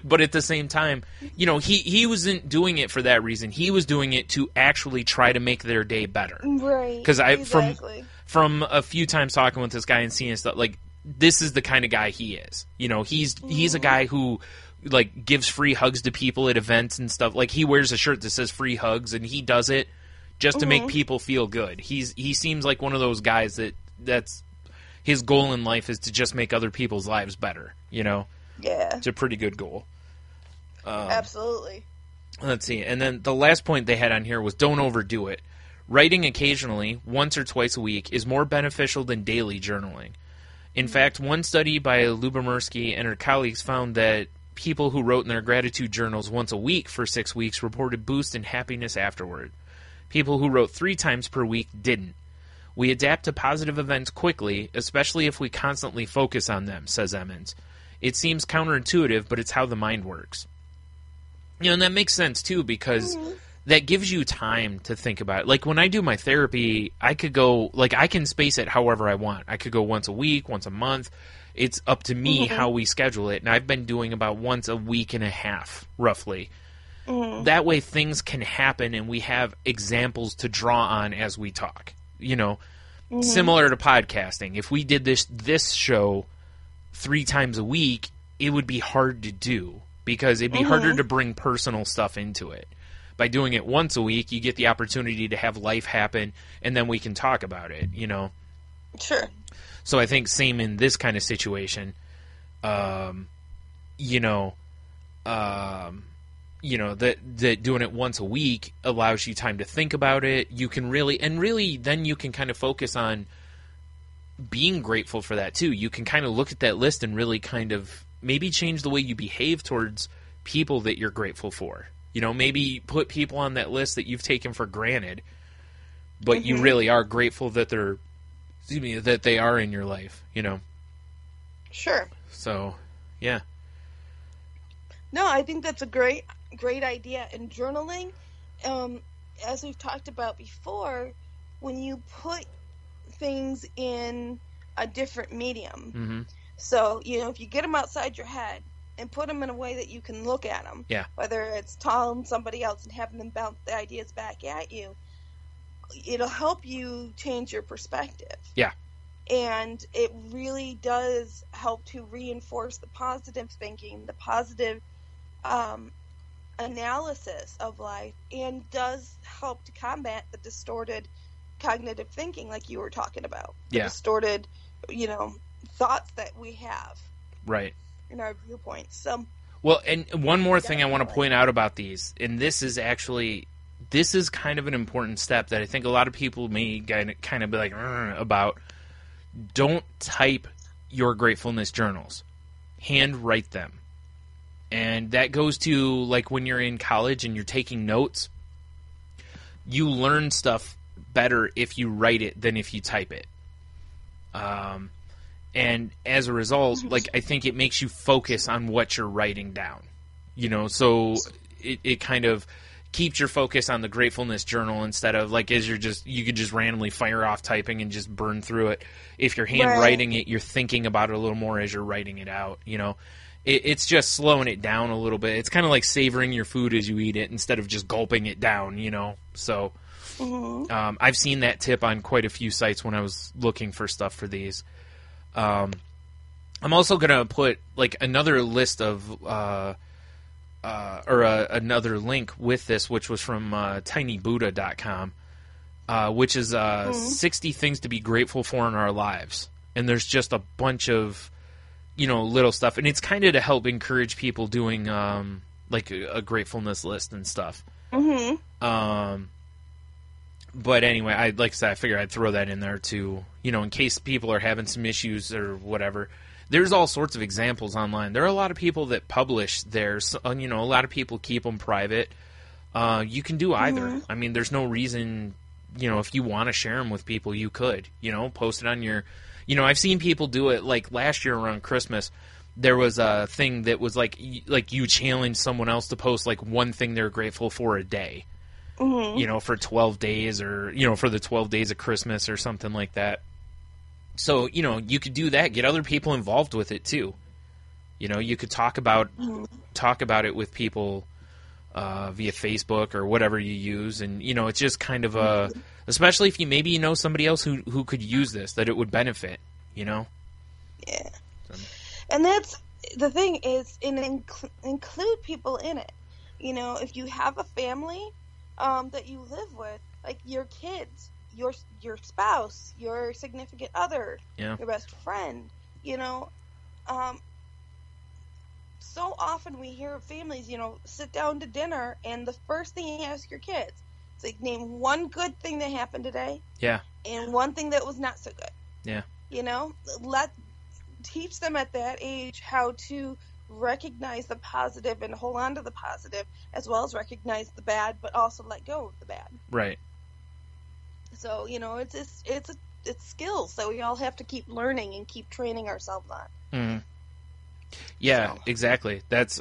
But at the same time, you know, he wasn't doing it for that reason. He was doing it to actually try to make their day better. Right. Because exactly. from a few times talking with this guy and seeing stuff, like, this is the kind of guy he is. You know, he's a guy who, like, gives free hugs to people at events and stuff. Like, he wears a shirt that says free hugs, and he does it just to make people feel good. He seems like one of those guys that's his goal in life is to just make other people's lives better, you know? Yeah. It's a pretty good goal. Absolutely. Let's see. And then the last point they had on here was don't overdo it. Writing occasionally, once or twice a week, is more beneficial than daily journaling. In fact, one study by Lubomirsky and her colleagues found that people who wrote in their gratitude journals once a week for 6 weeks reported boost in happiness afterward. People who wrote 3 times per week didn't. We adapt to positive events quickly, especially if we constantly focus on them, says Emmons. It seems counterintuitive, but it's how the mind works. You know, and that makes sense, too, because that gives you time to think about it. Like, when I do my therapy, I could go, like, I can space it however I want. I could go once a week, once a month. It's up to me how we schedule it, and I've been doing about once a week and a half, roughly. That way things can happen and we have examples to draw on as we talk. You know, similar to podcasting. If we did this show 3 times a week, it would be hard to do because it'd be harder to bring personal stuff into it. By doing it once a week, you get the opportunity to have life happen and then we can talk about it, you know. Sure. So I think same in this kind of situation, you know, that doing it once a week allows you time to think about it. You can really then you can kind of focus on being grateful for that too. You can kind of look at that list and really kind of maybe change the way you behave towards people that you're grateful for. You know, maybe put people on that list that you've taken for granted, but you really are grateful that that they are in your life, you know. Sure. So, yeah. No, I think that's a great idea. And journaling, as we've talked about before, when you put things in a different medium, so, you know, if you get them outside your head and put them in a way that you can look at them, whether it's telling somebody else and having them bounce the ideas back at you, it'll help you change your perspective. Yeah. And it really does help to reinforce the positive thinking, the positive analysis of life, and does help to combat the distorted cognitive thinking like you were talking about. The distorted, you know, thoughts that we have. Right. In our viewpoints. So, well, and one more thing I want to point out about these, and this is kind of an important step that I think a lot of people may kind of be like about. Don't type your gratefulness journals. Hand write them. And that goes to, like, when you're in college and you're taking notes, you learn stuff better if you write it than if you type it. And as a result, like, I think it makes you focus on what you're writing down. You know, so it kind of keeps your focus on the gratefulness journal instead of, like, you could just randomly fire off typing and just burn through it. If you're handwriting it, you're thinking about it a little more as you're writing it out, you know. It's just slowing it down a little bit. It's kind of like savoring your food as you eat it instead of just gulping it down, you know. So I've seen that tip on quite a few sites when I was looking for stuff for these. I'm also going to put, like, another list of another link with this, which was from tinybuddha.com, which is 60 things to be grateful for in our lives. And there's just a bunch of, you know, little stuff. And it's kind of to help encourage people doing, like, a gratefulness list and stuff. But anyway, like I said, I figured I'd throw that in there too, you know, in case people are having some issues or whatever. There's all sorts of examples online. There are a lot of people that publish theirs. You know, a lot of people keep them private. You can do either. I mean, there's no reason, you know, if you want to share them with people, you could, you know, post it on your, you know, I've seen people do it, like last year around Christmas. There was a thing that was like you challenge someone else to post like one thing they're grateful for a day. for 12 days or, for the 12 days of Christmas or something like that. So, you could do that, get other people involved with it too. You could talk about it with people via Facebook or whatever you use. And, it's just kind of especially if you know somebody else who could use this, that it would benefit, Yeah. So. And that's the thing is, include people in it. If you have a family that you live with, like your kids, your spouse, your significant other, your best friend, so often we hear of families, sit down to dinner, and the first thing you ask your kids is, like, name one good thing that happened today. Yeah. And one thing that was not so good. Yeah. Teach them at that age how to recognize the positive and hold on to the positive, as well as recognize the bad, but also let go of the bad. Right. So, it's skills that we all have to keep learning and keep training ourselves on. Mm. Yeah, exactly. That's,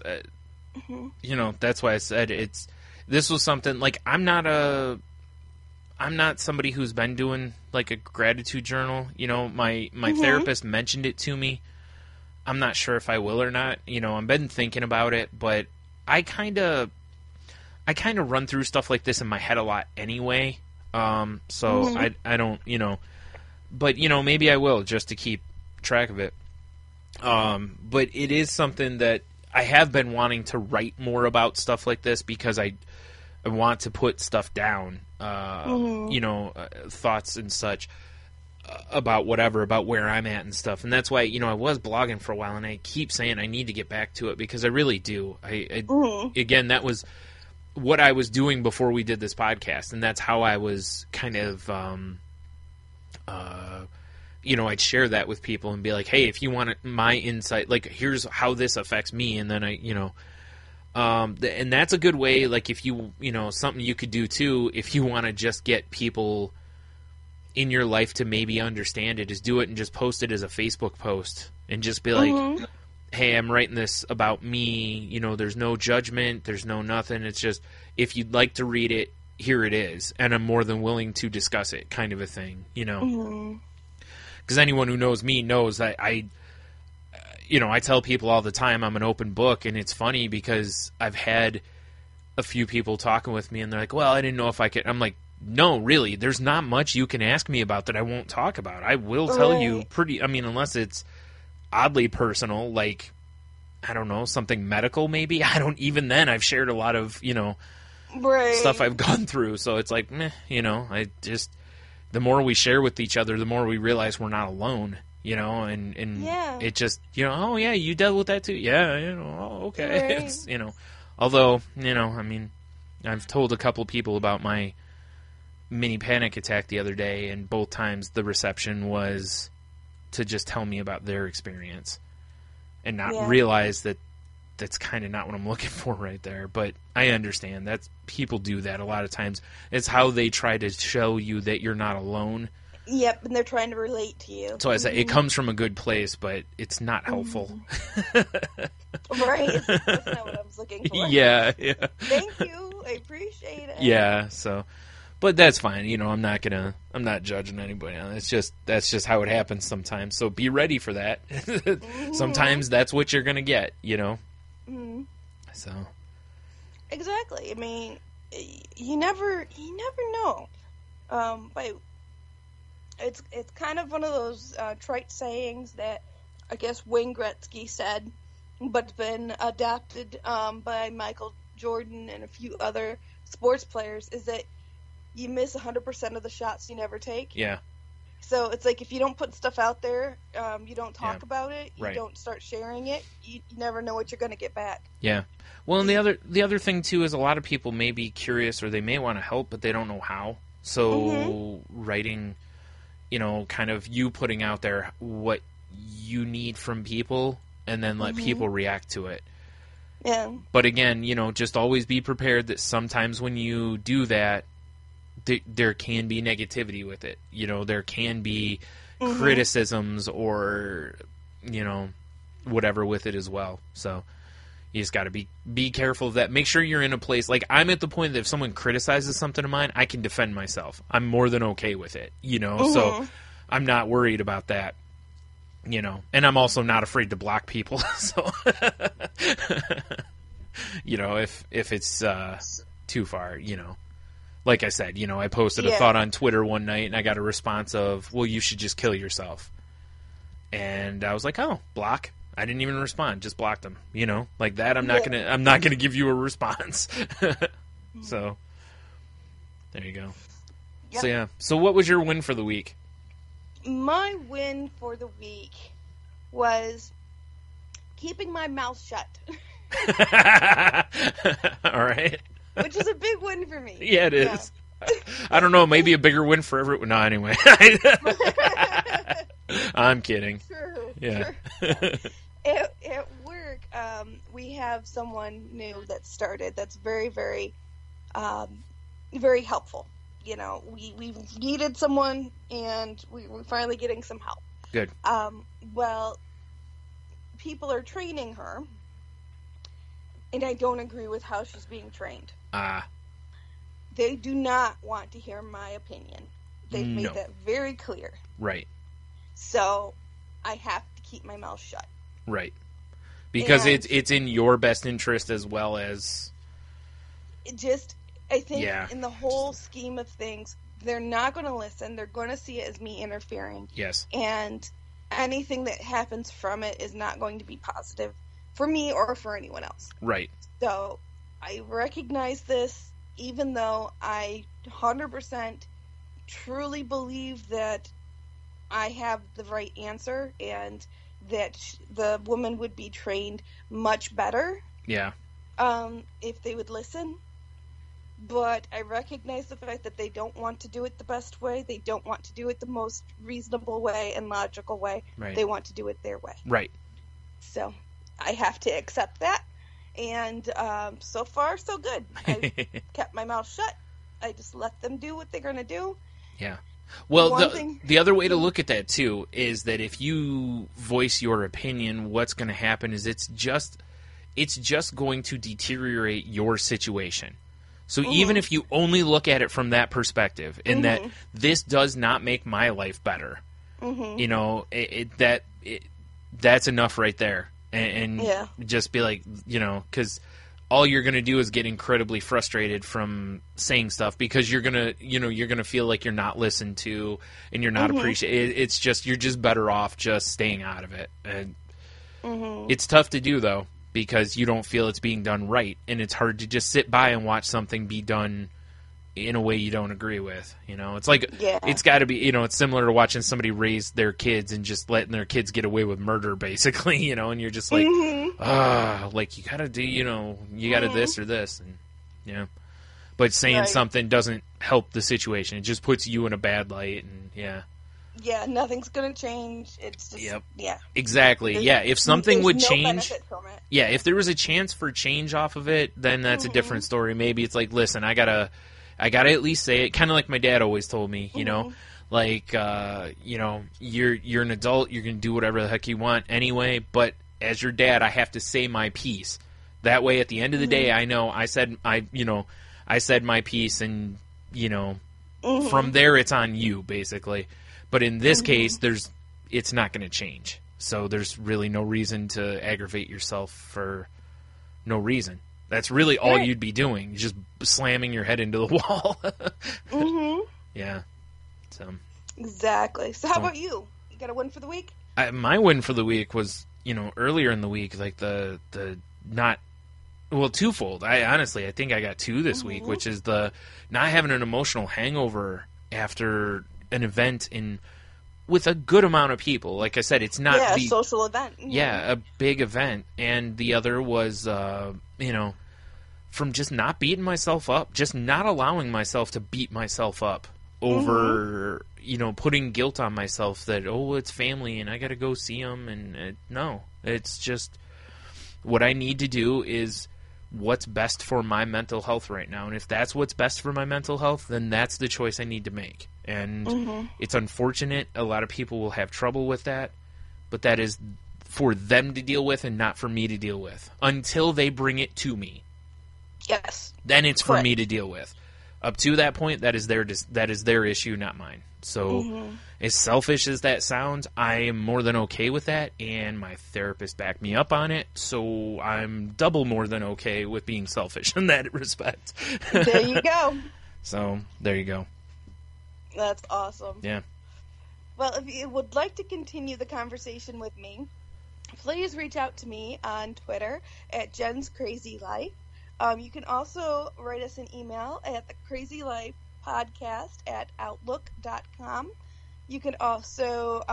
that's why I said this was something, like, I'm not somebody who's been doing, like, a gratitude journal. My therapist mentioned it to me. I'm not sure if I will or not. I've been thinking about it, but I kind of run through stuff like this in my head a lot anyway. So I don't, but, maybe I will, just to keep track of it. But it is something that I have been wanting to write more about stuff like this, because I want to put stuff down, thoughts and such about where I'm at and stuff. And that's why, I was blogging for a while, and I keep saying I need to get back to it, because I really do. Again, that was what I was doing before we did this podcast, and that's how I was kind of, I'd share that with people and be like, hey, if you want my insight, like, here's how this affects me. And then and that's a good way, like, if you, something you could do too, if you want to just get people in your life to maybe understand it, is do it and just post it as a Facebook post and just be like, hey, I'm writing this about me, there's no judgment, there's no nothing. It's just, if you'd like to read it, here it is. And I'm more than willing to discuss it, kind of a thing, Because anyone who knows me knows that I tell people all the time I'm an open book, and it's funny because I've had a few people talking with me, and they're like, well, I didn't know if I could. I'm like, no, really, there's not much you can ask me about that I won't talk about. I will tell you unless it's oddly personal, like, I don't know, something medical maybe. Even then, I've shared a lot of, stuff I've gone through. So it's like, meh, I just... The more we share with each other, the more we realize we're not alone, and it just, oh yeah, you dealt with that too. Yeah, oh, okay. Right. It's, although, I've told a couple people about my mini panic attack the other day, and both times the reception was to just tell me about their experience and not realize that that's kind of not what I'm looking for right there. But I understand that people do that a lot of times. It's how they try to show you that you're not alone. Yep, and they're trying to relate to you. So I say it comes from a good place, but it's not helpful. Right. That's not what I was looking for. Yeah. Thank you. I appreciate it. Yeah, so... But that's fine, I'm not judging anybody. That's just how it happens sometimes. So be ready for that. Sometimes that's what you're going to get, So. Exactly. You never know. But it's kind of one of those trite sayings that I guess Wayne Gretzky said, but been adopted by Michael Jordan and a few other sports players, is that you miss 100% of the shots you never take. Yeah. So it's like if you don't put stuff out there, you don't talk about it, you don't start sharing it, you never know what you're going to get back. Yeah. Well, and the other thing too is a lot of people may be curious or they may want to help, but they don't know how. So writing, kind of you putting out there what you need from people, and then let people react to it. Yeah. But again, just always be prepared that sometimes when you do that, there can be negativity with it. There can be criticisms or, whatever with it as well. So, You just got to be careful of that. Make sure you're in a place, like I'm at the point that if someone criticizes something of mine, I can defend myself. I'm more than okay with it, so I'm not worried about that, and I'm also not afraid to block people. So, if it's too far, like I said, I posted a thought on Twitter one night and I got a response of, well, you should just kill yourself. And I was like, oh, block. I didn't even respond, just blocked them, like that. I'm not gonna give you a response. So there you go. Yep. So what was your win for the week? My win for the week was keeping my mouth shut. All right. Which is a big win for me. Yeah, it is. I don't know, maybe a bigger win for everyone. No, anyway. I'm kidding. True. Yeah. True. At work, we have someone new that started that's very, very, very helpful. We needed someone, and we're finally getting some help. Good. Well, people are training her, and I don't agree with how she's being trained. They do not want to hear my opinion. They've made that very clear. Right. So I have to keep my mouth shut. Right. Because it's in your best interest as well as... I think in the whole scheme of things, they're not going to listen. They're going to see it as me interfering. Yes. And anything that happens from it is not going to be positive for me or for anyone else. Right. So I recognize this, even though I 100% truly believe that I have the right answer and that the woman would be trained much better. Yeah. If they would listen. But I recognize the fact that they don't want to do it the best way. They don't want to do it the most reasonable way and logical way. Right. They want to do it their way. Right. So I have to accept that. And so far, so good. I kept my mouth shut. I just let them do what they're going to do. Yeah. Well, the other way to look at that, too, is that if you voice your opinion, what's going to happen is it's just going to deteriorate your situation. So even if you only look at it from that perspective, and that this does not make my life better, that's enough right there. And just be like, because all you're going to do is get incredibly frustrated from saying stuff because you're going to feel like you're not listened to and you're not appreciated. It's just, you're just better off just staying out of it. And it's tough to do, though, because you don't feel it's being done right. And it's hard to just sit by and watch something be done in a way you don't agree with. It's like, it's got to be, it's similar to watching somebody raise their kids and just letting their kids get away with murder, basically, and you're just like, like, you got to do, you got to this or this. And, but saying something doesn't help the situation. It just puts you in a bad light. And yeah, nothing's going to change. It's just, Exactly. If something would change, from it. if there was a chance for change off of it, then that's a different story. Maybe it's like, listen, I gotta at least say it, kind of like my dad always told me, like, you're an adult, you're going to do whatever the heck you want anyway, but as your dad, I have to say my piece. That way, at the end of the day, I know I said my piece, and, from there, it's on you, basically. But in this case, it's not going to change. So there's really no reason to aggravate yourself for no reason. That's really all you'd be doing, just slamming your head into the wall. Yeah. So. Exactly. So how about you? You got a win for the week? My win for the week was, earlier in the week, like the not, well, twofold. I think I got two this week, which is the not having an emotional hangover after an event with a good amount of people. Like I said, it's not a social event. A big event. And the other was, from just not beating myself up, just not allowing myself to beat myself up over, putting guilt on myself that, it's family and I got to go see them. And no, it's just what I need to do is what's best for my mental health right now. And if that's what's best for my mental health, then that's the choice I need to make. And it's unfortunate. A lot of people will have trouble with that, but that is for them to deal with and not for me to deal with until they bring it to me. Yes. Then it's Correct. for me to deal with. Up to that point, that is their issue, not mine. So, as selfish as that sounds, I am more than okay with that, and my therapist backed me up on it, so I'm double more than okay with being selfish in that respect. There you go. So, there you go. That's awesome. Yeah. Well, if you would like to continue the conversation with me, please reach out to me on Twitter at Jen's Crazy Life. You can also write us an email at thecrazylifepodcast@outlook.com. You can also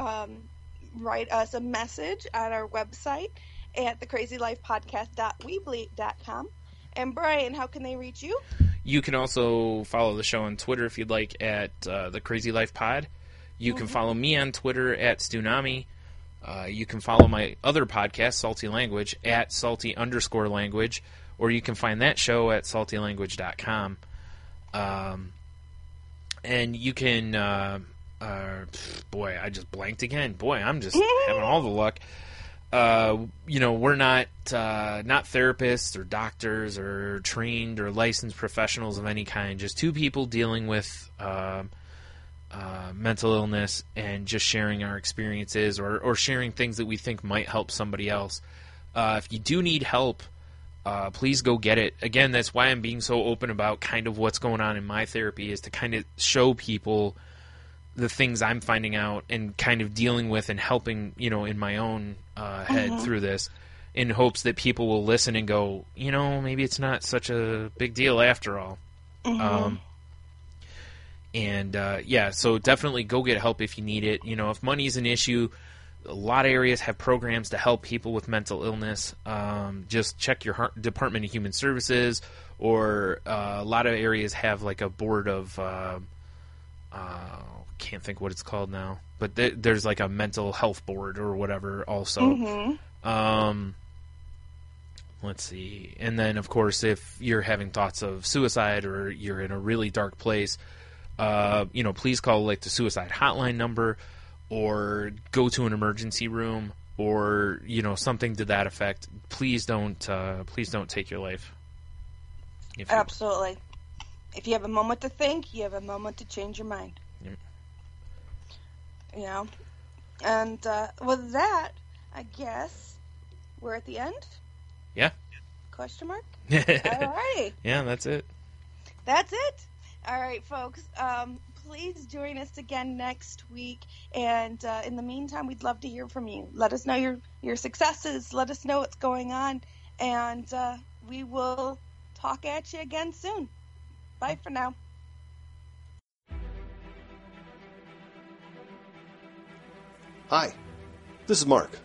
write us a message on our website at thecrazylifepodcast.weebly.com. And Brian, how can they reach you? You can also follow the show on Twitter if you'd like at The Crazy Life Pod. You can follow me on Twitter at Stunami. You can follow my other podcast, Salty Language, at salty_language. Or you can find that show at saltylanguage.com. And you can... boy, I just blanked again. Boy, I'm just having all the luck. We're not therapists or doctors or trained or licensed professionals of any kind. Just two people dealing with mental illness and just sharing our experiences or sharing things that we think might help somebody else. If you do need help, please go get it. Again, that's why I'm being so open about kind of what's going on in my therapy, is to kind of show people the things I'm finding out and kind of dealing with and helping, in my own head through this, in hopes that people will listen and go, maybe it's not such a big deal after all. So definitely go get help if you need it. If money is an issue, a lot of areas have programs to help people with mental illness. Just check your Department of Human Services, or a lot of areas have like a board of... can't think what it's called now, but there's like a mental health board or whatever also. Let's see. And then, of course, if you're having thoughts of suicide or you're in a really dark place, please call like the suicide hotline number, or go to an emergency room, or something to that effect. Please don't take your life. Absolutely. If you have a moment to think, you have a moment to change your mind. Yep. And with that, I guess we're at the end? Yeah. Question mark? All right. Yeah, that's it. That's it. All right, folks. Please join us again next week. And in the meantime, we'd love to hear from you. Let us know your successes. Let us know what's going on. And we will talk at you again soon. Bye for now. Hi, this is Mark.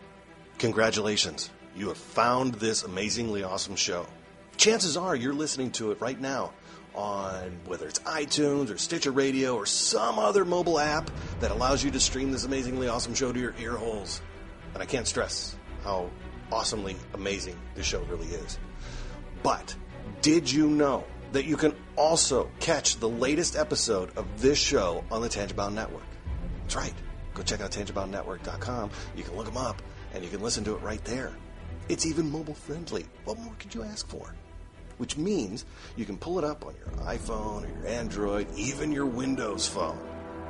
Congratulations. You have found this amazingly awesome show. Chances are you're listening to it right now on whether it's iTunes or Stitcher Radio or some other mobile app that allows you to stream this amazingly awesome show to your ear holes. And I can't stress how awesomely amazing this show really is. But did you know that you can also catch the latest episode of this show on the Tangibound Network? That's right. Go check out tangiboundnetwork.com. You can look them up, and you can listen to it right there. It's even mobile friendly. What more could you ask for? Which means you can pull it up on your iPhone or your Android, even your Windows phone.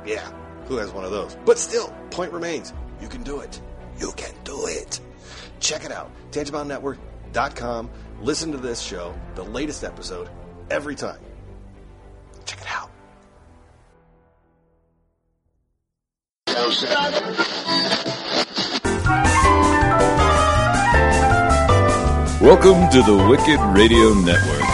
Yeah, who has one of those? But still, point remains, you can do it. You can do it. Check it out, tangiboundnetwork.com. Listen to this show, the latest episode, every time. Check it out. Welcome to the Wicked Radio Network.